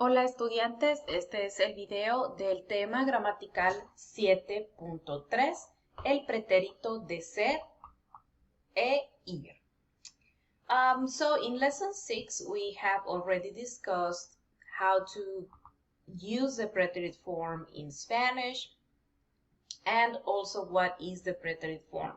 Hola estudiantes, este es el video del tema gramatical 7.3, el pretérito de ser e ir. So in lesson 6 we have already discussed how to use the preterite form in Spanish and also what is the preterite form.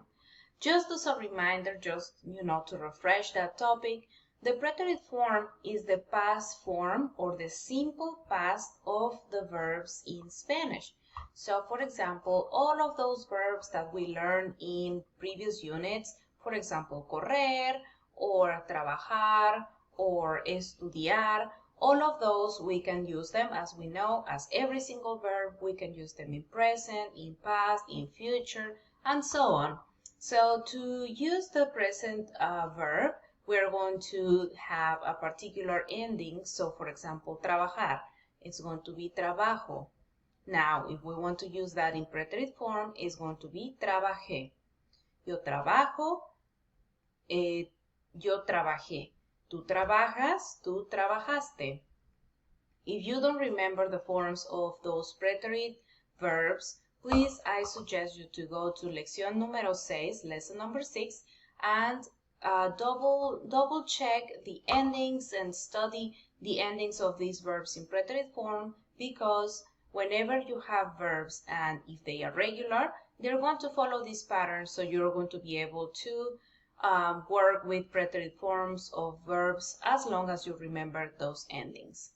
Just as a reminder, to refresh that topic, the preterite form is the past form or the simple past of the verbs in Spanish. So, for example, all of those verbs that we learned in previous units, for example, correr or trabajar or estudiar, all of those we can use them, as we know, as every single verb. We can use them in present, in past, in future, and so on. So to use the present verb, we're going to have a particular ending. So for example, trabajar, it's going to be trabajo. Now, if we want to use that in preterite form, it's going to be trabajé. Yo trabajo, yo trabajé. Tú trabajas, tú trabajaste. If you don't remember the forms of those preterite verbs, please, I suggest you to go to lección número 6, lesson number 6, and double check the endings and study the endings of these verbs in preterite form, because whenever you have verbs and if they are regular, they're going to follow this pattern, so you're going to be able to work with preterite forms of verbs as long as you remember those endings.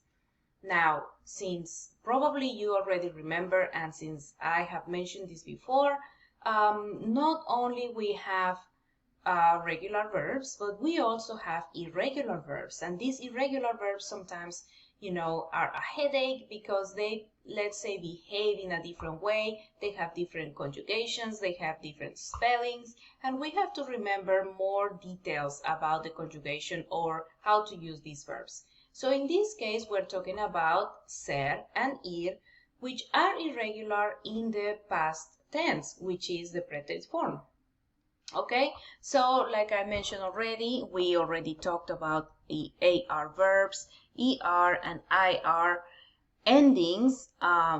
Now, since probably you already remember, and since I have mentioned this before, not only we have regular verbs, but we also have irregular verbs. And these irregular verbs sometimes, are a headache because they, let's say, behave in a different way. They have different conjugations, they have different spellings, and we have to remember more details about the conjugation or how to use these verbs. So in this case, we're talking about ser and ir, which are irregular in the past tense, which is the preterite form. Okay, so like I mentioned already, we already talked about the AR verbs, ER and IR endings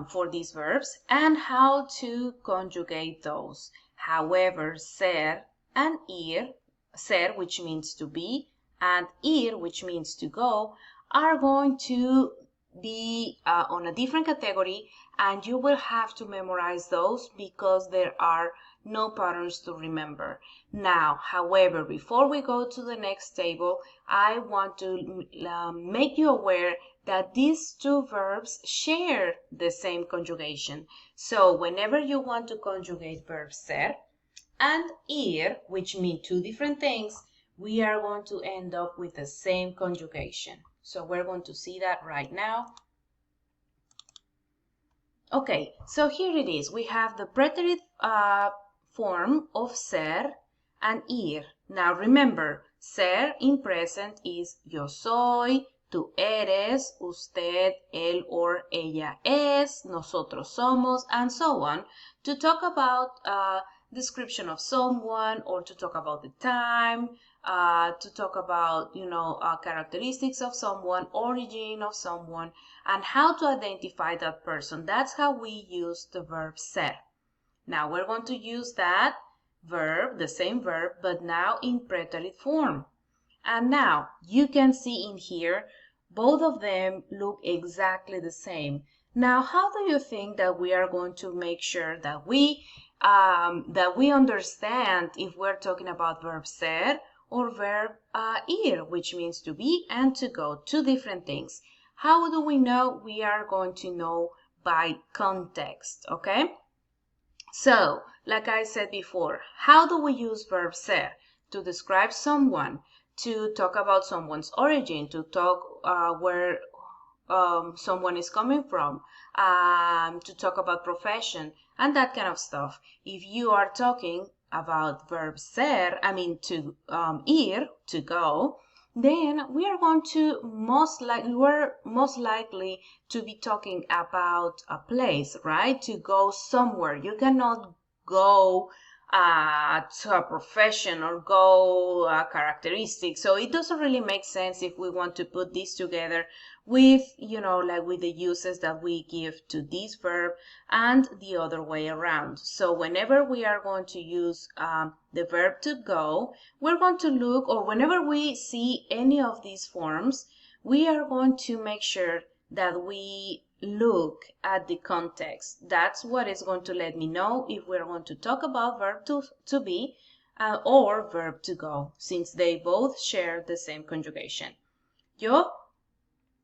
for these verbs and how to conjugate those. However, ser and ir, ser, which means to be, and ir, which means to go, are going to be on a different category, and you will have to memorize those because there are no patterns to remember. Now, however, before we go to the next table, I want to make you aware that these two verbs share the same conjugation. So whenever you want to conjugate verb ser and ir, which mean two different things, we are going to end up with the same conjugation. So we're going to see that right now. Okay, so here it is. We have the preterite form of ser and ir. Now remember, ser in present is yo soy, tú eres, usted, él or ella es, nosotros somos, and so on, to talk about description of someone or to talk about the time, to talk about, characteristics of someone, origin of someone, and how to identify that person. That's how we use the verb ser. Now we're going to use that verb, the same verb, but now in preterite form. And now you can see in here, both of them look exactly the same. Now, how do you think that we are going to make sure that we understand if we're talking about verb ser or verb ir, which means to be and to go, two different things? How do we know? We are going to know by context, okay? So, like I said before, how do we use verb ser? To describe someone, to talk about someone's origin, to talk where someone is coming from, to talk about profession, and that kind of stuff. If you are talking about verb ser, to ir, to go, then we're most likely to be talking about a place, right? To go somewhere. You cannot go to a profession or go a characteristic. So it doesn't really make sense if we want to put these together with, like with the uses that we give to this verb and the other way around. So whenever we are going to use the verb to go, we're going to look, or whenever we see any of these forms, we are going to make sure that we look at the context. That's what is going to let me know if we're going to talk about verb to be or verb to go, since they both share the same conjugation. Yo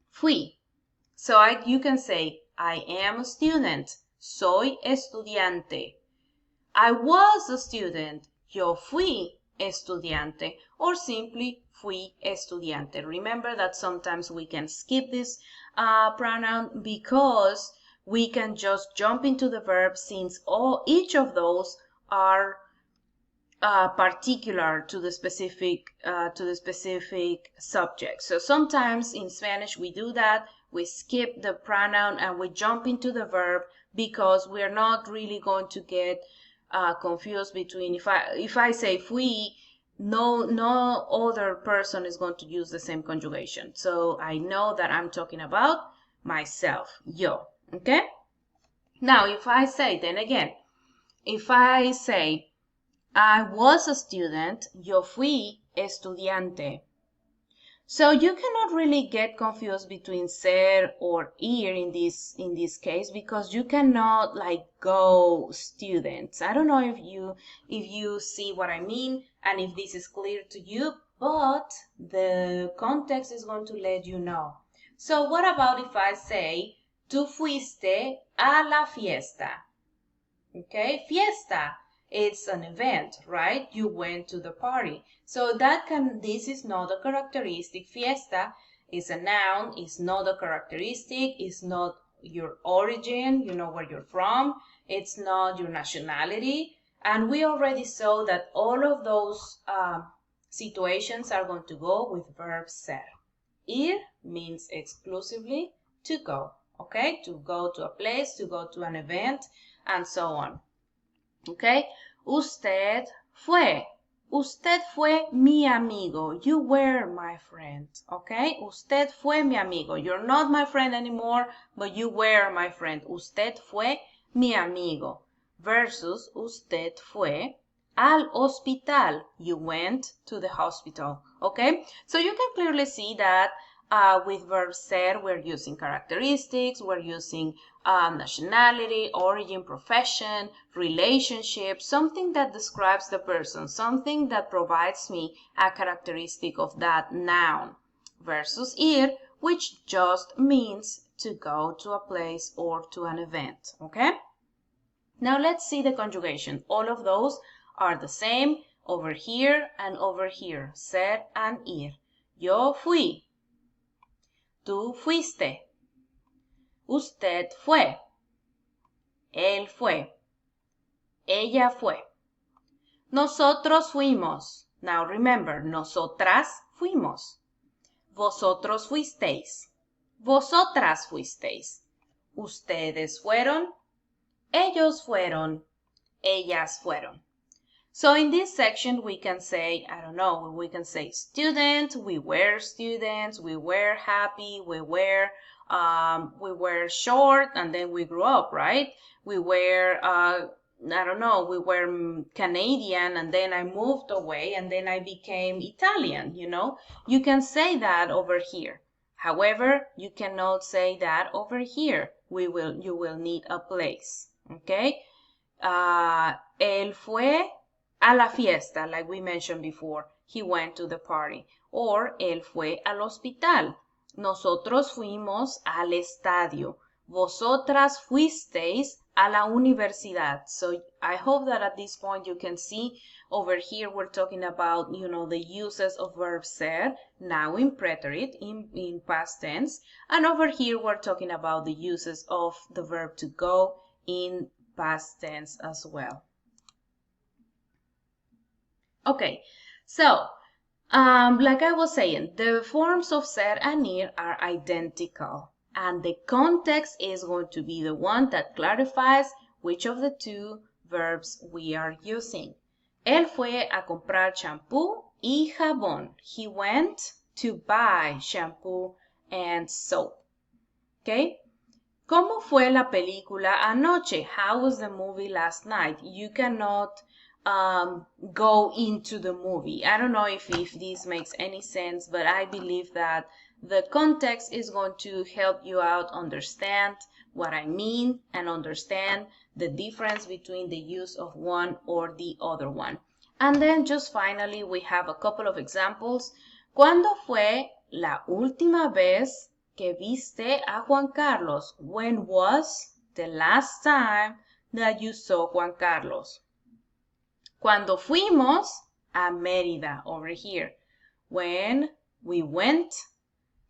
fui. So you can say, I am a student. Soy estudiante. I was a student. Yo fui estudiante. Or simply, fui estudiante. Remember that sometimes we can skip this pronoun because we can just jump into the verb, since each of those are particular to the specific subject. So sometimes in Spanish we do that. We skip the pronoun and we jump into the verb because we are not really going to get confused between if I say fui, no other person is going to use the same conjugation. So I know that I'm talking about myself, yo. Okay? Now if I say I was a student, yo fui estudiante. So you cannot really get confused between ser or ir in this case, because you cannot like go students. I don't know if you see what I mean and if this is clear to you, but the context is going to let you know. So what about if I say, tú fuiste a la fiesta? Okay, fiesta. It's an event, right? You went to the party. So this is not a characteristic. Fiesta is a noun, it's not a characteristic, it's not your origin, where you're from, it's not your nationality. And we already saw that all of those situations are going to go with verb ser. Ir means exclusively to go, okay? To go to a place, to go to an event, and so on. Okay, usted fue. Usted fue mi amigo. You were my friend. Okay, usted fue mi amigo. You're not my friend anymore, but you were my friend. Usted fue mi amigo. Versus usted fue al hospital. You went to the hospital. Okay, so you can clearly see that with verb ser, we're using characteristics, we're using nationality, origin, profession, relationship, something that describes the person, something that provides me a characteristic of that noun. Versus ir, which just means to go to a place or to an event, okay? Now let's see the conjugation. All of those are the same over here and over here, ser and ir. Yo fui. Tú fuiste. Usted fue. Él fue. Ella fue. Nosotros fuimos. Now remember, nosotras fuimos. Vosotros fuisteis. Vosotras fuisteis. Ustedes fueron. Ellos fueron. Ellas fueron. So in this section we can say, we can say student, we were students, we were happy, we were short, and then we grew up, right? We were, we were Canadian, and then I moved away, and then I became Italian, You can say that over here. However, you cannot say that over here. You will need a place, okay? Él fue a la fiesta, like we mentioned before. He went to the party. Or él fue al hospital. Nosotros fuimos al estadio. Vosotras fuisteis a la universidad. So I hope that at this point you can see over here we're talking about, the uses of verb ser, now in preterite, in past tense. And over here we're talking about the uses of the verb to go in past tense as well. Okay, so like I was saying, the forms of ser and ir are identical, and the context is going to be the one that clarifies which of the two verbs we are using. Él fue a comprar champú y jabón. He went to buy shampoo and soap. Okay? ¿Cómo fue la película anoche? How was the movie last night? You cannot go into the movie. I don't know if this makes any sense, but I believe that the context is going to help you out understand what I mean and understand the difference between the use of one or the other one. And then just finally, we have a couple of examples. ¿Cuándo fue la última vez que viste a Juan Carlos? When was the last time that you saw Juan Carlos? Cuando fuimos a Mérida, over here. When we went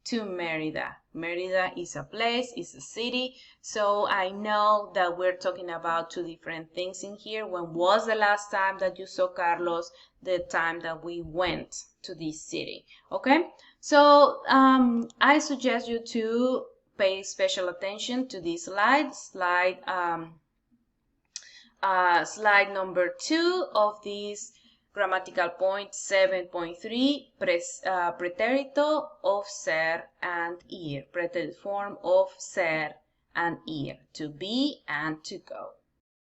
to Mérida. Mérida is a place, is a city, so I know that we're talking about two different things in here. When was the last time that you saw Carlos? The time that we went to this city, okay? So I suggest you to pay special attention to this slide, slide number 2 of this grammatical point 7.3, preterito of ser and ir, preterite form of ser and ir, to be and to go.